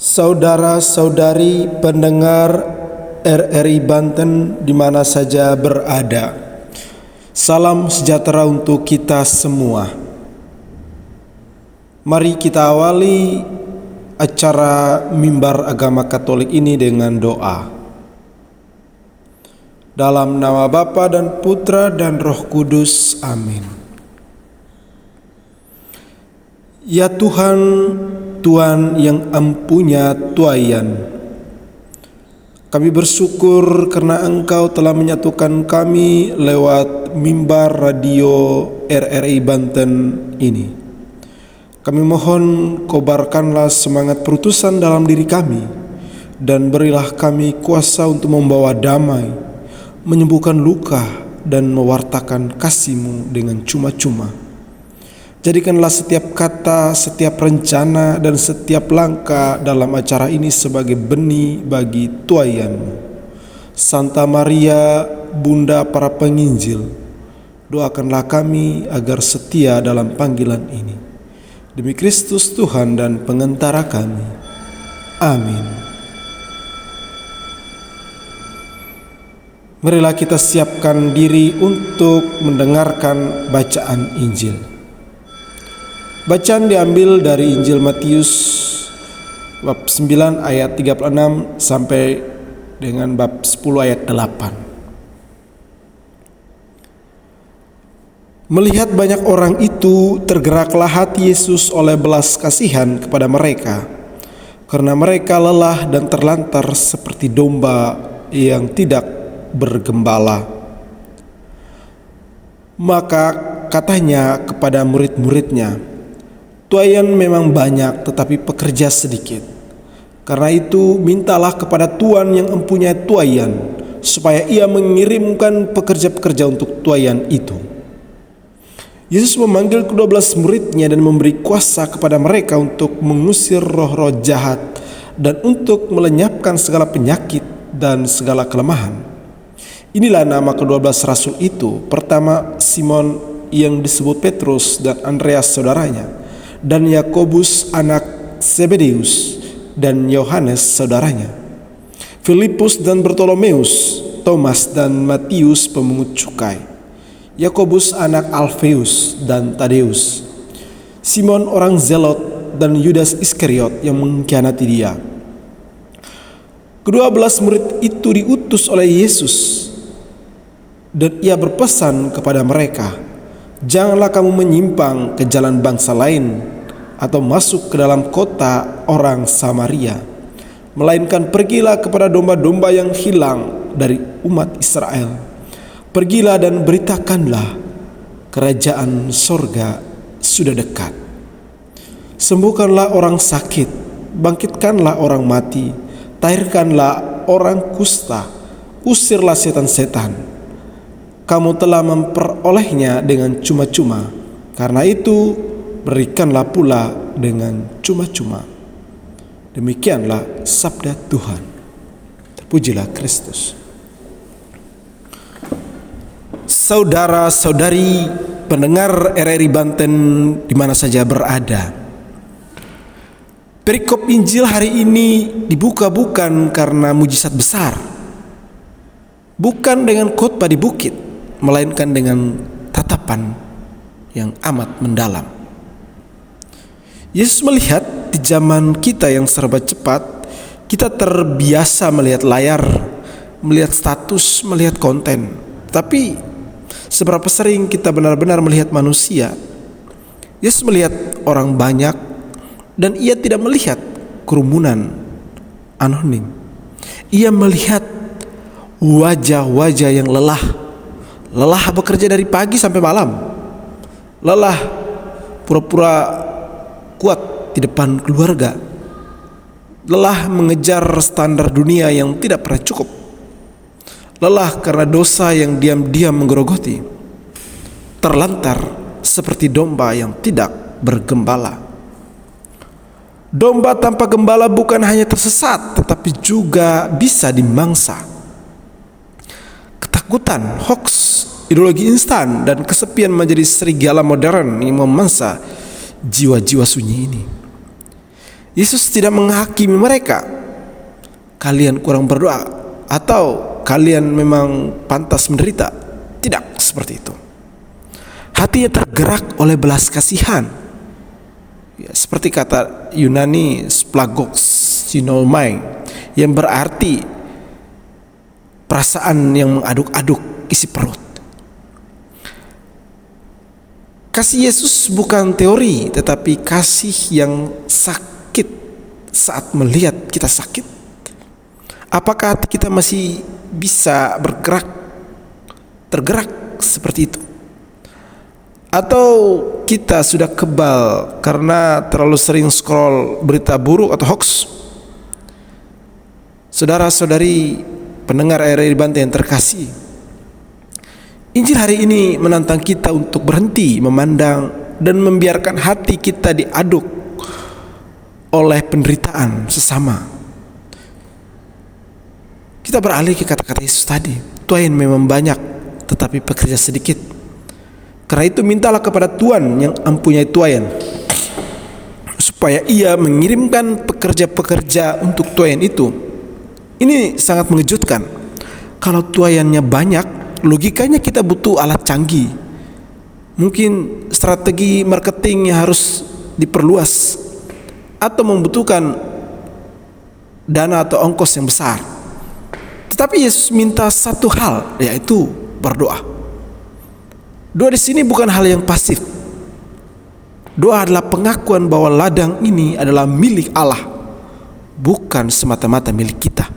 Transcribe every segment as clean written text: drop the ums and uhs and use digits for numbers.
Saudara-saudari pendengar RRI Banten di mana saja berada, salam sejahtera untuk kita semua. Mari kita awali acara Mimbar Agama Katolik ini dengan doa. Dalam nama Bapa dan Putra dan Roh Kudus, amin. Ya Tuhan, Tuhan yang empunya tuayan, kami bersyukur karena Engkau telah menyatukan kami lewat mimbar radio RRI Banten ini. Kami mohon kobarkanlah semangat perutusan dalam diri kami, dan berilah kami kuasa untuk membawa damai, menyembuhkan luka, dan mewartakan kasih-Mu dengan cuma-cuma. Jadikanlah setiap kata, setiap rencana, dan setiap langkah dalam acara ini sebagai benih bagi tuayan-Mu. Santa Maria, Bunda para penginjil, doakanlah kami agar setia dalam panggilan ini. Demi Kristus Tuhan dan pengantara kami. Amin. Marilah kita siapkan diri untuk mendengarkan bacaan Injil. Bacaan diambil dari Injil Matius bab 9 ayat 36 sampai dengan bab 10 ayat 8. Melihat banyak orang itu, tergeraklah hati Yesus oleh belas kasihan kepada mereka, karena mereka lelah dan terlantar seperti domba yang tidak bergembala. Maka katanya kepada murid-muridnya, "Tuayan memang banyak, tetapi pekerja sedikit. Karena itu mintalah kepada Tuhan yang mempunyai tuayan, supaya ia mengirimkan pekerja-pekerja untuk tuayan itu." Yesus memanggil ke-12 muridnya dan memberi kuasa kepada mereka untuk mengusir roh-roh jahat dan untuk melenyapkan segala penyakit dan segala kelemahan. Inilah nama ke-12 rasul itu. Pertama, Simon yang disebut Petrus dan Andreas saudaranya, dan Yakobus anak Zebedeus dan Yohanes saudaranya, Filipus dan Bartolomeus, Thomas dan Matius pemungut cukai, Yakobus anak Alfeus dan Tadeus, Simon orang Zelot, dan Yudas Iskariot yang mengkhianati dia. Ke-12 murid itu diutus oleh Yesus, dan ia berpesan kepada mereka, "Janganlah kamu menyimpang ke jalan bangsa lain atau masuk ke dalam kota orang Samaria, melainkan pergilah kepada domba-domba yang hilang dari umat Israel. Pergilah dan beritakanlah, kerajaan sorga sudah dekat. Sembuhkanlah orang sakit, bangkitkanlah orang mati, tahirkanlah orang kusta, usirlah setan-setan. Kamu telah memperolehnya dengan cuma-cuma, karena itu berikanlah pula dengan cuma-cuma." Demikianlah sabda Tuhan. Terpujilah Kristus. Saudara-saudari pendengar RRI Banten di mana saja berada, perikop Injil hari ini dibuka bukan karena mujizat besar, bukan dengan khotbah di bukit, melainkan dengan tatapan yang amat mendalam. Yesus melihat di zaman kita yang serba cepat, kita terbiasa melihat layar, melihat status, melihat konten. Tapi seberapa sering kita benar-benar melihat manusia? Yesus melihat orang banyak, dan ia tidak melihat kerumunan anonim. Ia melihat wajah-wajah yang lelah bekerja dari pagi sampai malam, lelah pura-pura kuat di depan keluarga, lelah mengejar standar dunia yang tidak pernah cukup, lelah karena dosa yang diam-diam menggerogoti, terlantar seperti domba yang tidak bergembala. Domba tanpa gembala bukan hanya tersesat, tetapi juga bisa dimangsa. Ketakutan, hoax, ideologi instan, dan kesepian menjadi serigala modern yang memangsa jiwa-jiwa sunyi ini. Yesus tidak menghakimi mereka, kalian kurang berdoa atau kalian memang pantas menderita. Tidak seperti itu. Hatinya tergerak oleh belas kasihan. Ya, seperti kata Yunani splagos sinomai, yang berarti perasaan yang mengaduk-aduk isi perut. Kasih Yesus bukan teori, tetapi kasih yang sakit saat melihat kita sakit. Apakah hati kita masih bisa tergerak seperti itu? Atau kita sudah kebal karena terlalu sering scroll berita buruk atau hoax? Saudara-saudari pendengar RRI Banten yang terkasih, Injil hari ini menantang kita untuk berhenti memandang dan membiarkan hati kita diaduk oleh penderitaan sesama. Kita beralih ke kata-kata Yesus tadi, tuayan memang banyak tetapi pekerja sedikit. Karena itu mintalah kepada Tuhan yang mempunyai tuayan, supaya Ia mengirimkan pekerja-pekerja untuk tuayan itu. Ini sangat mengejutkan. Kalau tuayannya banyak, logikanya kita butuh alat canggih. Mungkin strategi marketingnya harus diperluas, atau membutuhkan dana atau ongkos yang besar. Tetapi Yesus minta satu hal, yaitu berdoa. Doa di sini bukan hal yang pasif. Doa adalah pengakuan bahwa ladang ini adalah milik Allah, bukan semata-mata milik kita.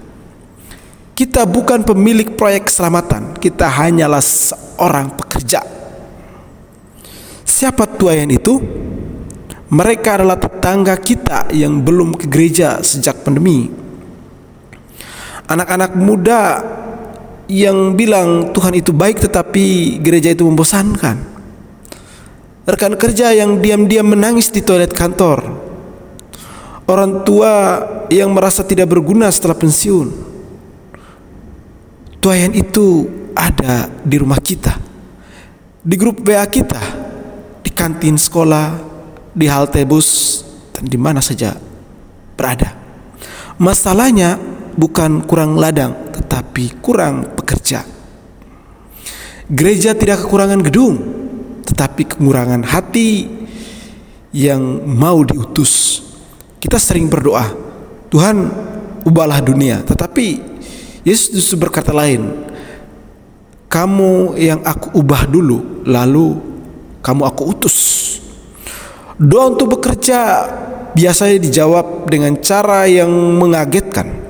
Kita bukan pemilik proyek keselamatan, kita hanyalah seorang pekerja. Siapa tuayan itu? Mereka adalah tetangga kita yang belum ke gereja sejak pandemi. Anak-anak muda yang bilang Tuhan itu baik tetapi gereja itu membosankan. Rekan kerja yang diam-diam menangis di toilet kantor. Orang tua yang merasa tidak berguna setelah pensiun. Tuayan itu ada di rumah kita, di grup WA kita, di kantin sekolah, di halte bus, dan di mana saja berada. Masalahnya bukan kurang ladang, tetapi kurang pekerja. Gereja tidak kekurangan gedung, tetapi kekurangan hati yang mau diutus. Kita sering berdoa, Tuhan ubahlah dunia, tetapi Yesus justru berkata lain, kamu yang aku ubah dulu, lalu kamu aku utus. Doa untuk bekerja biasanya dijawab dengan cara yang mengagetkan.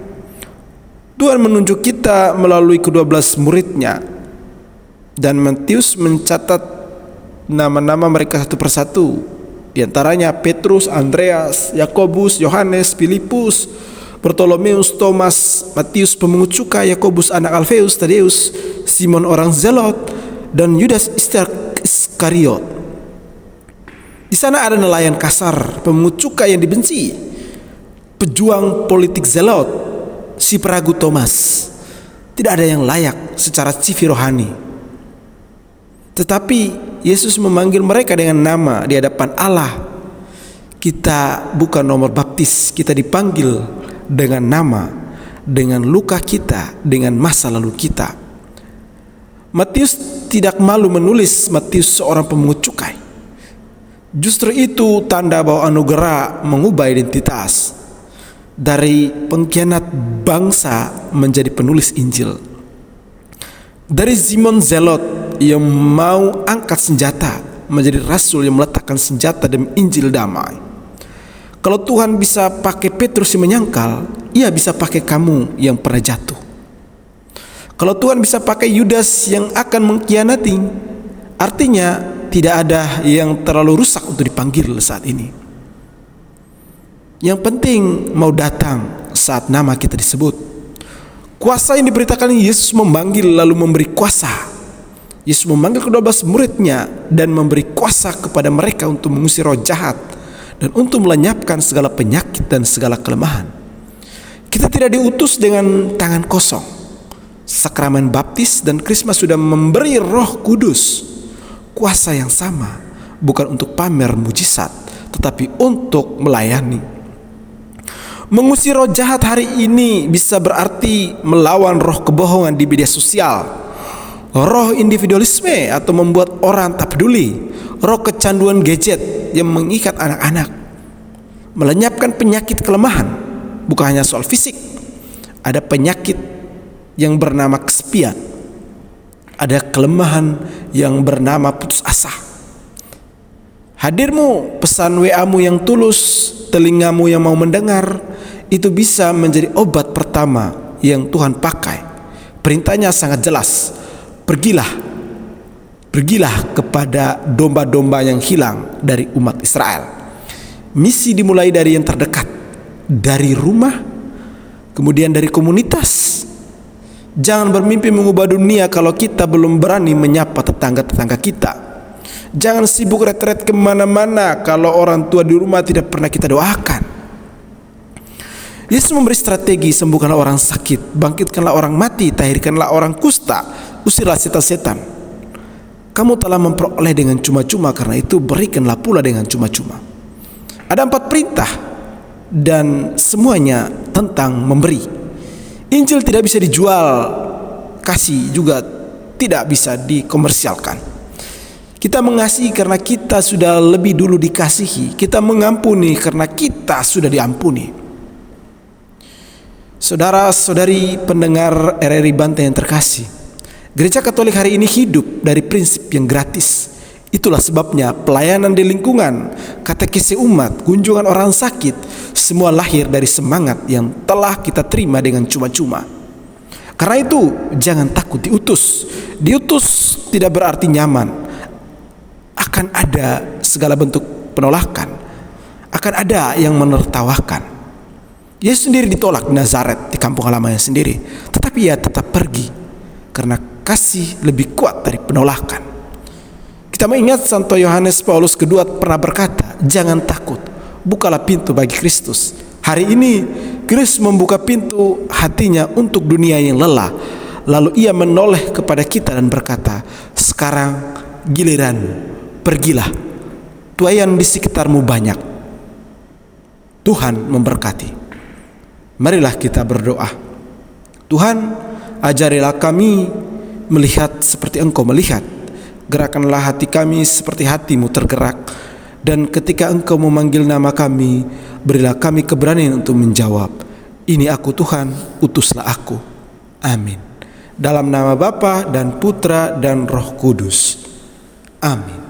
Tuhan menunjuk kita melalui ke-12 muridnya, dan Matius mencatat nama-nama mereka satu persatu. Di antaranya Petrus, Andreas, Yakobus, Yohanes, Filipus, Bartolomeus, Thomas, Matius pemungut cukai, Yakobus anak Alfeus, Tadeus, Simon orang Zelot, dan Yudas Iskariot. Di sana ada nelayan kasar, pemungut cukai yang dibenci, pejuang politik Zelot, si peragu Thomas. Tidak ada yang layak secara CV rohani. Tetapi Yesus memanggil mereka dengan nama di hadapan Allah. Kita bukan nomor baptis, kita dipanggil dengan nama, dengan luka kita, dengan masa lalu kita. Matius tidak malu menulis Matius seorang pemungut cukai. Justru itu tanda bahwa anugerah mengubah identitas dari pengkhianat bangsa menjadi penulis Injil. Dari Simon Zelot yang mau angkat senjata menjadi rasul yang meletakkan senjata demi Injil damai. Kalau Tuhan bisa pakai Petrus yang menyangkal, Ia bisa pakai kamu yang pernah jatuh. Kalau Tuhan bisa pakai Yudas yang akan mengkhianati, artinya tidak ada yang terlalu rusak untuk dipanggil saat ini. Yang penting mau datang saat nama kita disebut. Kuasa yang diberitakan Yesus memanggil lalu memberi kuasa. Yesus memanggil ke-12 muridnya dan memberi kuasa kepada mereka untuk mengusir roh jahat dan untuk melenyapkan segala penyakit dan segala kelemahan. Kita tidak diutus dengan tangan kosong. Sakramen baptis dan krisma sudah memberi Roh Kudus kuasa yang sama, bukan untuk pamer mujizat, tetapi untuk melayani. Mengusir roh jahat hari ini bisa berarti melawan roh kebohongan di media sosial, roh individualisme atau membuat orang tak peduli, roh kecanduan gadget yang mengikat anak-anak, melenyapkan penyakit kelemahan. Bukan hanya soal fisik, ada penyakit yang bernama kesepian, ada kelemahan yang bernama putus asa. Hadirmu, pesan WA-mu yang tulus, telingamu yang mau mendengar, itu bisa menjadi obat pertama yang Tuhan pakai. Perintahnya sangat jelas, pergilah kepada domba-domba yang hilang dari umat Israel. Misi dimulai dari yang terdekat, dari rumah, kemudian dari komunitas. Jangan bermimpi mengubah dunia kalau kita belum berani menyapa tetangga-tetangga kita. Jangan sibuk retret kemana-mana kalau orang tua di rumah tidak pernah kita doakan. Yesus memberi strategi: sembuhkanlah orang sakit, bangkitkanlah orang mati, tahirkanlah orang kusta, usirlah setan-setan. Kamu telah memperoleh dengan cuma-cuma, karena itu berikanlah pula dengan cuma-cuma. Ada 4 perintah dan semuanya tentang memberi. Injil tidak bisa dijual, kasih juga tidak bisa dikomersialkan. Kita mengasihi karena kita sudah lebih dulu dikasihi. Kita mengampuni karena kita sudah diampuni. Saudara-saudari pendengar RRI Banten yang terkasih, Gereja Katolik hari ini hidup dari prinsip yang gratis. Itulah sebabnya pelayanan di lingkungan, katekesi umat, kunjungan orang sakit, semua lahir dari semangat yang telah kita terima dengan cuma-cuma. Karena itu jangan takut diutus. Diutus tidak berarti nyaman. Akan ada segala bentuk penolakan, akan ada yang menertawakan. Yesus sendiri ditolak di Nazaret, di kampung halamannya sendiri, tetapi ia tetap pergi karena kasih lebih kuat dari penolakan. Kita mengingat Santo Yohanes Paulus II pernah berkata, jangan takut, bukalah pintu bagi Kristus. Hari ini Kristus membuka pintu hatinya untuk dunia yang lelah. Lalu ia menoleh kepada kita dan berkata, sekarang giliranmu, pergilah, tuaian di sekitarmu banyak. Tuhan memberkati. Marilah kita berdoa. Tuhan, ajarilah kami melihat seperti Engkau melihat. Gerakanlah hati kami seperti hati-Mu tergerak. Dan ketika Engkau memanggil nama kami, berilah kami keberanian untuk menjawab, ini aku Tuhan, utuslah aku. Amin. Dalam nama Bapa dan Putra dan Roh Kudus. Amin.